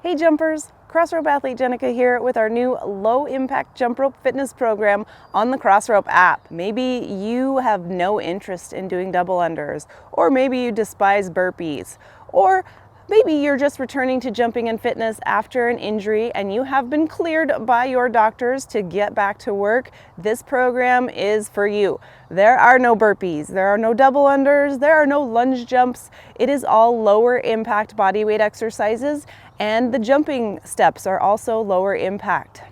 Hey jumpers, Crossrope athlete Jenica here with our new low impact jump rope fitness program on the Crossrope app. Maybe you have no interest in doing double unders, or maybe you despise burpees, or maybe you're just returning to jumping and fitness after an injury and you have been cleared by your doctors to get back to work. This program is for you. There are no burpees, there are no double unders, there are no lunge jumps. It is all lower impact body weight exercises, and the jumping steps are also lower impact.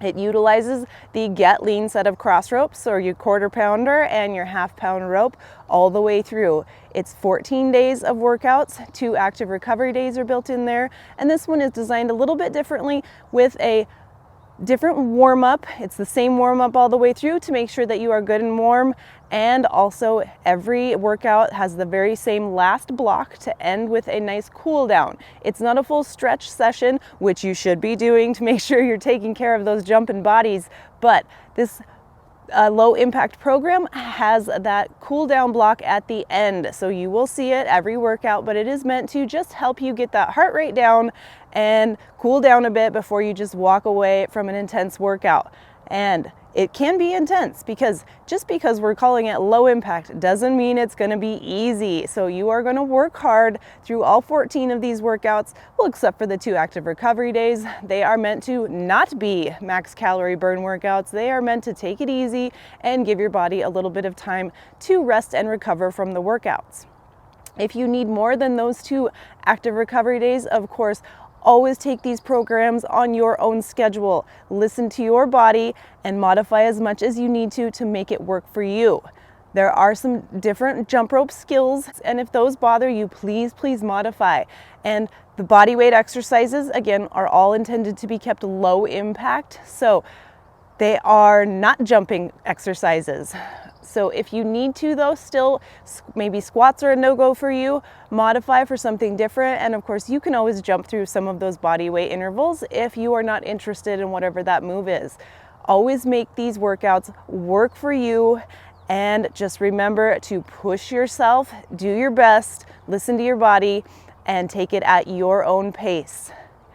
It utilizes the Get Lean set of cross ropes, or your quarter pounder and your half pound rope, all the way through. It's 14 days of workouts, 2 active recovery days are built in there, and this one is designed a little bit differently with a different warm-up. It's the same warm-up all the way through to make sure that you are good and warm, and also every workout has the very same last block to end with a nice cool down. It's not a full stretch session, which you should be doing to make sure you're taking care of those jumping bodies, but this low impact program has that cool down block at the end. So you will see it every workout, but it is meant to just help you get that heart rate down and cool down a bit before you just walk away from an intense workout. And it can be intense, because just because we're calling it low impact doesn't mean it's going to be easy. So you are going to work hard through all 14 of these workouts, well, except for the 2 active recovery days. They are meant to not be max calorie burn workouts. They are meant to take it easy and give your body a little bit of time to rest and recover from the workouts. If you need more than those 2 active recovery days, of course, always take these programs on your own schedule. Listen to your body and modify as much as you need to make it work for you. There are some different jump rope skills, and if those bother you, please modify. And the body weight exercises, again, are all intended to be kept low impact, so they are not jumping exercises. So if you need to, though, still, maybe squats are a no-go for you, modify for something different. And of course, you can always jump through some of those body weight intervals if you are not interested in whatever that move is. Always make these workouts work for you, and just remember to push yourself, do your best, listen to your body, and take it at your own pace.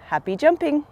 Happy jumping!